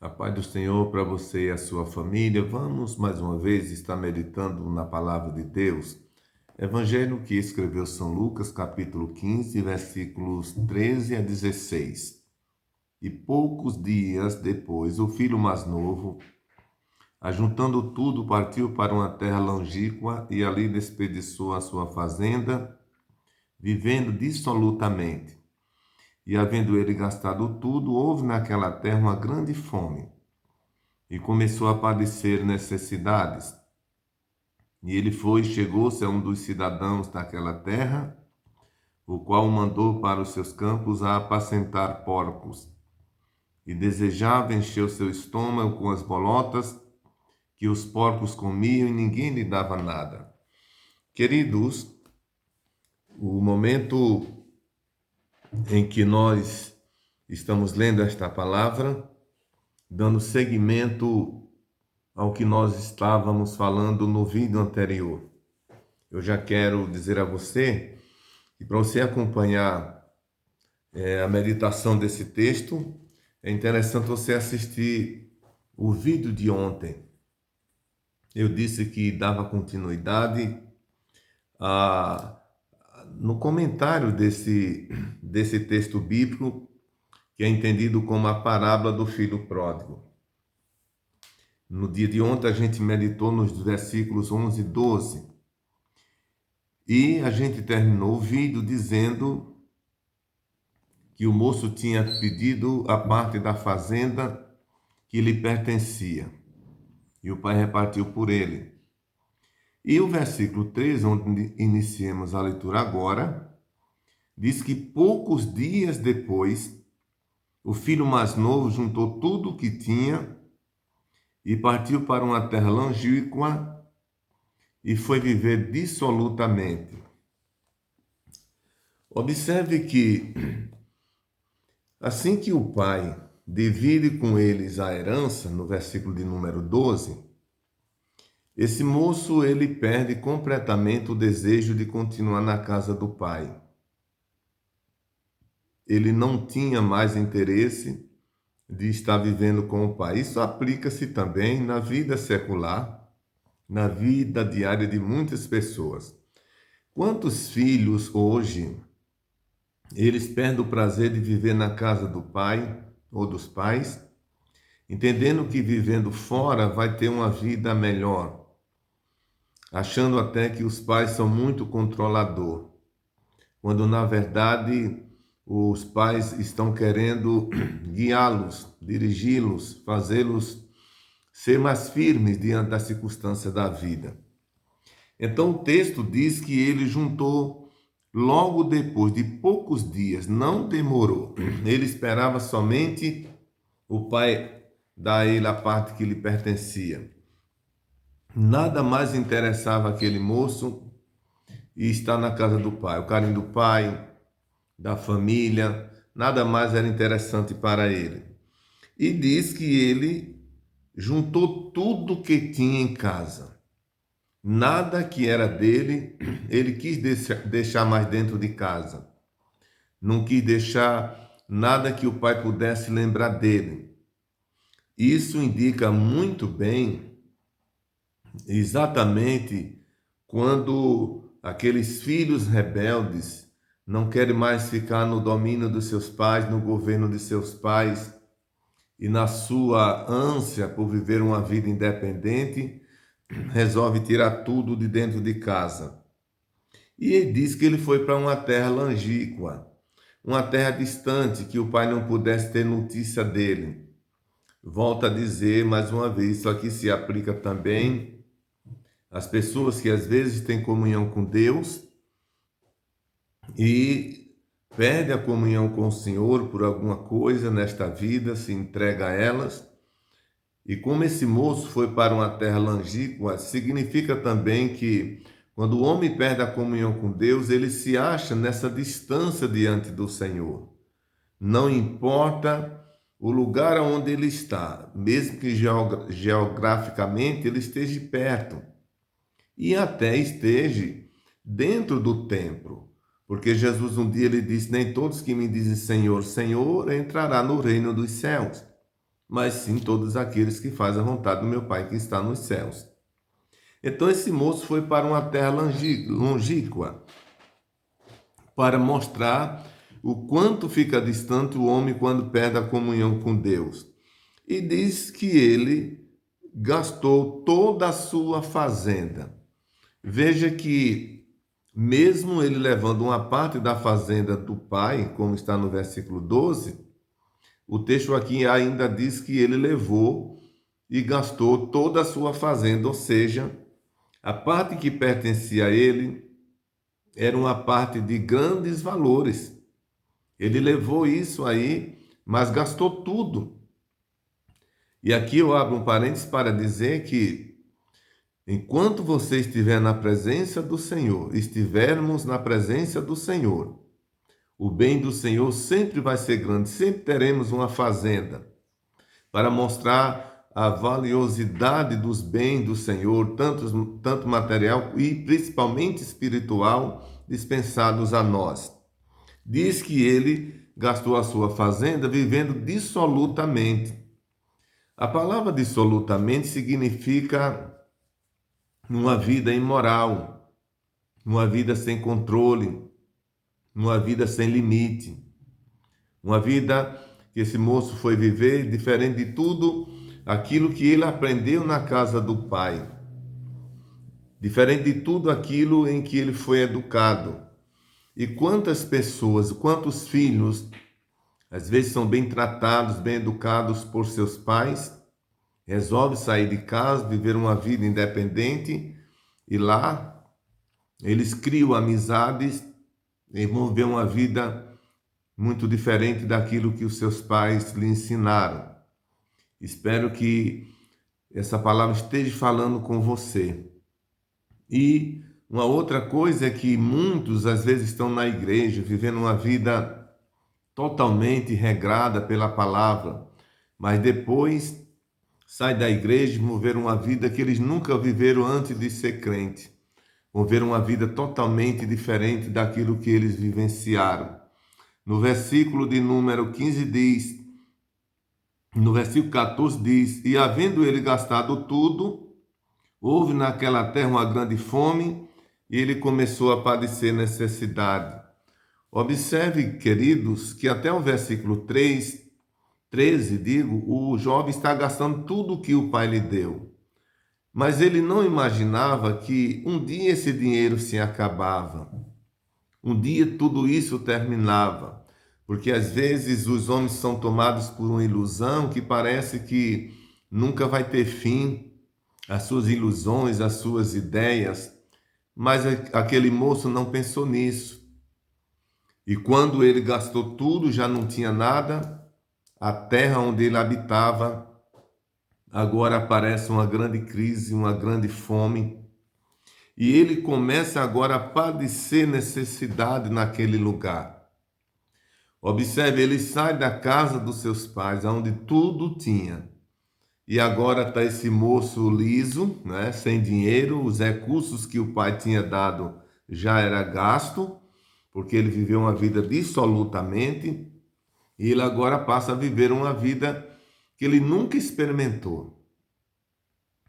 A paz do Senhor para você e a sua família. Vamos mais uma vez estar meditando na palavra de Deus. Evangelho que escreveu São Lucas, capítulo 15, versículos 13 a 16. E poucos dias depois, o filho mais novo, ajuntando tudo, partiu para uma terra longínqua e ali desperdiçou a sua fazenda, vivendo dissolutamente. E havendo ele gastado tudo, houve naquela terra uma grande fome e começou a padecer necessidades. E ele foi e chegou-se a um dos cidadãos daquela terra, o qual o mandou para os seus campos a apacentar porcos. E desejava encher o seu estômago com as bolotas que os porcos comiam e ninguém lhe dava nada. Queridos, o momento em que nós estamos lendo esta palavra, dando seguimento ao que nós estávamos falando no vídeo anterior. Eu já quero dizer a você que para você acompanhar a meditação desse texto, é interessante você assistir o vídeo de ontem. Eu disse que dava continuidade no comentário desse texto bíblico, que é entendido como a parábola do filho pródigo. No dia de ontem a gente meditou nos versículos 11 e 12. E a gente terminou o vídeo dizendo que o moço tinha pedido a parte da fazenda que lhe pertencia. E o pai repartiu por ele. E o versículo 13, onde iniciamos a leitura agora, diz que poucos dias depois, o filho mais novo juntou tudo o que tinha e partiu para uma terra longínqua e foi viver dissolutamente. Observe que, assim que o pai divide com eles a herança, no versículo de número 12, esse moço ele perde completamente o desejo de continuar na casa do pai. Ele não tinha mais interesse de estar vivendo com o pai. Isso aplica-se também na vida secular, na vida diária de muitas pessoas. Quantos filhos hoje eles perdem o prazer de viver na casa do pai ou dos pais, entendendo que vivendo fora vai ter uma vida melhor, achando até que os pais são muito controlador, quando na verdade os pais estão querendo guiá-los, dirigi-los, fazê-los ser mais firmes diante das circunstâncias da vida. Então o texto diz que ele juntou logo depois de poucos dias, não demorou. Ele esperava somente o pai dar a ele a parte que lhe pertencia. Nada mais interessava aquele moço e estar na casa do pai. O carinho do pai, da família, nada mais era interessante para ele. E diz que ele juntou tudo que tinha em casa. Nada que era dele, ele quis deixar mais dentro de casa. Não quis deixar nada que o pai pudesse lembrar dele. Isso indica muito bem exatamente quando aqueles filhos rebeldes não querem mais ficar no domínio dos seus pais, no governo de seus pais, e na sua ânsia por viver uma vida independente, resolve tirar tudo de dentro de casa. E ele diz que ele foi para uma terra longínqua, uma terra distante, que o pai não pudesse ter notícia dele. Volto a dizer mais uma vez, isso aqui se aplica também às pessoas que às vezes têm comunhão com Deus e perde a comunhão com o Senhor por alguma coisa nesta vida, se entrega a elas. E como esse moço foi para uma terra longínqua, significa também que quando o homem perde a comunhão com Deus, ele se acha nessa distância diante do Senhor. Não importa o lugar onde ele está, mesmo que geograficamente ele esteja perto e até esteja dentro do templo. Porque Jesus um dia ele disse: nem todos que me dizem Senhor, Senhor entrará no reino dos céus. mas sim todos aqueles que fazem a vontade do meu Pai que está nos céus. Então esse moço foi para uma terra longínqua, para mostrar o quanto fica distante o homem quando perde a comunhão com Deus. E diz que ele gastou toda a sua fazenda. Veja que, mesmo ele levando uma parte da fazenda do pai, como está no versículo 12, o texto aqui ainda diz que ele levou e gastou toda a sua fazenda, ou seja, a parte que pertencia a ele era uma parte de grandes valores. Ele levou isso aí, mas gastou tudo. E aqui eu abro um parênteses para dizer que, enquanto você estiver na presença do Senhor, estivermos na presença do Senhor, o bem do Senhor sempre vai ser grande, sempre teremos uma fazenda para mostrar a valiosidade dos bens do Senhor, tanto material e principalmente espiritual, dispensados a nós. Diz que ele gastou a sua fazenda vivendo dissolutamente. A palavra dissolutamente significa uma vida imoral, uma vida sem controle, uma vida sem limite, uma vida que esse moço foi viver diferente de tudo aquilo que ele aprendeu na casa do pai, diferente de tudo aquilo em que ele foi educado. E quantas pessoas, quantos filhos, às vezes são bem tratados, bem educados por seus pais, resolvem sair de casa, viver uma vida independente e lá eles criam amizades e vão viver uma vida muito diferente daquilo que os seus pais lhe ensinaram. Espero que essa palavra esteja falando com você. E uma outra coisa é que muitos às vezes estão na igreja vivendo uma vida totalmente regrada pela palavra, mas depois sai da igreja e vão ver uma vida que eles nunca viveram antes de ser crente. Vão ver uma vida totalmente diferente daquilo que eles vivenciaram. No versículo de número 15 diz, no versículo 14 diz, e havendo ele gastado tudo, houve naquela terra uma grande fome e ele começou a padecer necessidade. Observe, queridos, que até o versículo 13, o jovem está gastando tudo o que o pai lhe deu. Mas ele não imaginava que um dia esse dinheiro se acabava. Um dia tudo isso terminava. Porque às vezes os homens são tomados por uma ilusão que parece que nunca vai ter fim, as suas ilusões, as suas ideias. Mas aquele moço não pensou nisso. E quando ele gastou tudo, já não tinha nada, a terra onde ele habitava, agora aparece uma grande crise, uma grande fome. E ele começa agora a padecer necessidade naquele lugar. Observe, ele sai da casa dos seus pais, onde tudo tinha. E agora está esse moço liso, né, sem dinheiro, os recursos que o pai tinha dado já era gasto, porque ele viveu uma vida dissolutamente, e ele agora passa a viver uma vida que ele nunca experimentou.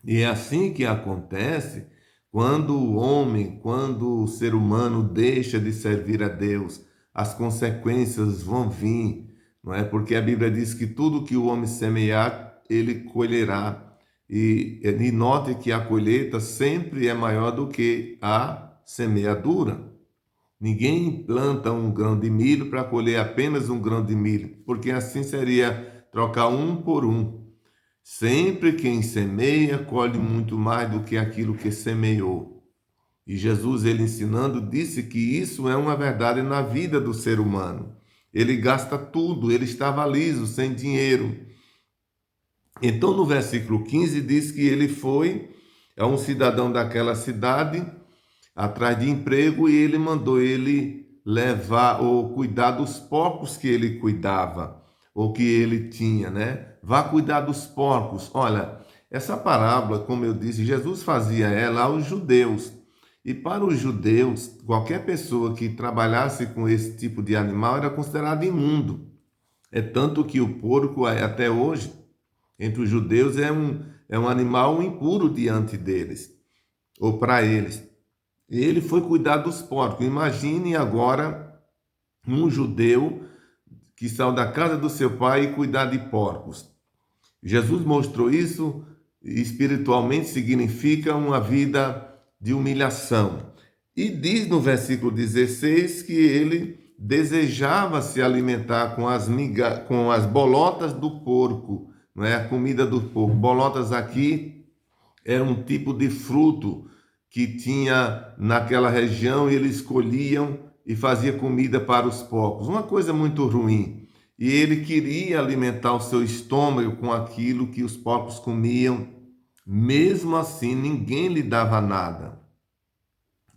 E é assim que acontece quando o homem, quando o ser humano deixa de servir a Deus, as consequências vão vir, não é? Porque a Bíblia diz que tudo que o homem semear, ele colherá. E note que a colheita sempre é maior do que a semeadura. Ninguém planta um grão de milho para colher apenas um grão de milho, porque assim seria trocar um por um. Sempre quem semeia colhe muito mais do que aquilo que semeou. E Jesus, ele ensinando, disse que isso é uma verdade na vida do ser humano. Ele gasta tudo, ele estava liso, sem dinheiro. Então, no versículo 15, diz que ele foi a um cidadão daquela cidade atrás de emprego e ele mandou ele levar ou cuidar dos porcos que ele cuidava ou que ele tinha, né? Vá cuidar dos porcos. Olha, essa parábola, como eu disse, Jesus fazia ela aos judeus. E para os judeus, qualquer pessoa que trabalhasse com esse tipo de animal era considerado imundo. É tanto que o porco, até hoje, Entre os judeus é um animal impuro diante deles, ou para eles. E ele foi cuidar dos porcos. Imagine agora um judeu que saiu da casa do seu pai e cuidar de porcos. Jesus mostrou isso espiritualmente, significa uma vida de humilhação. E diz no versículo 16 que ele desejava se alimentar com as bolotas do porco, não é? A comida do porco. Bolotas aqui era um tipo de fruto que tinha naquela região e eles escolhiam e fazia comida para os porcos. Uma coisa muito ruim. E ele queria alimentar o seu estômago com aquilo que os porcos comiam. Mesmo assim, ninguém lhe dava nada.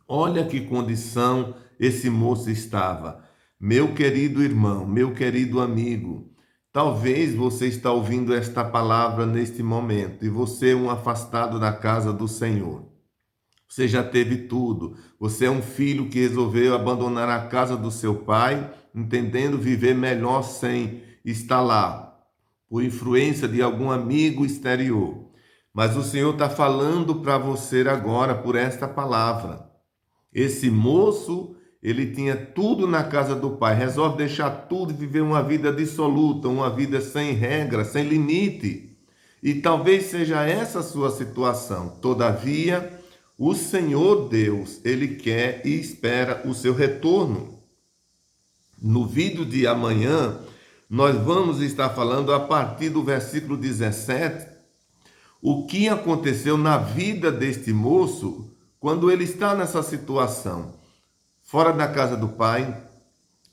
Olha que condição esse moço estava. Meu querido irmão, meu querido amigo, talvez você está ouvindo esta palavra neste momento e você é um afastado da casa do Senhor. Você já teve tudo. Você é um filho que resolveu abandonar a casa do seu pai, entendendo viver melhor sem estar lá, por influência de algum amigo exterior. Mas o Senhor está falando para você agora por esta palavra. Esse moço, ele tinha tudo na casa do pai, resolve deixar tudo e viver uma vida dissoluta, uma vida sem regra, sem limite. E talvez seja essa a sua situação. Todavia, o Senhor Deus, ele quer e espera o seu retorno. No vídeo de amanhã, nós vamos estar falando a partir do versículo 17, o que aconteceu na vida deste moço quando ele está nessa situação, fora da casa do pai,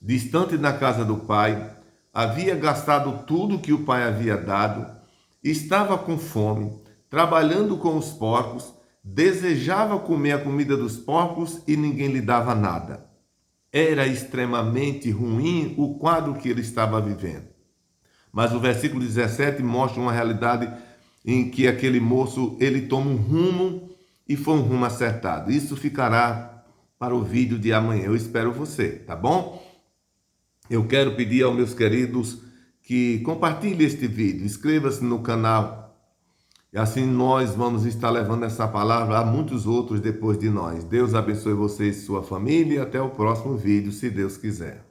distante da casa do pai, havia gastado tudo que o pai havia dado, estava com fome, trabalhando com os porcos, desejava comer a comida dos porcos e ninguém lhe dava nada. Era extremamente ruim o quadro que ele estava vivendo. Mas o versículo 17 mostra uma realidade em que aquele moço, ele toma um rumo e foi um rumo acertado. Isso ficará para o vídeo de amanhã. Eu espero você, tá bom? Eu quero pedir aos meus queridos que compartilhem este vídeo, inscreva-se no canal. E assim nós vamos estar levando essa palavra a muitos outros depois de nós. Deus abençoe você e sua família e até o próximo vídeo, se Deus quiser.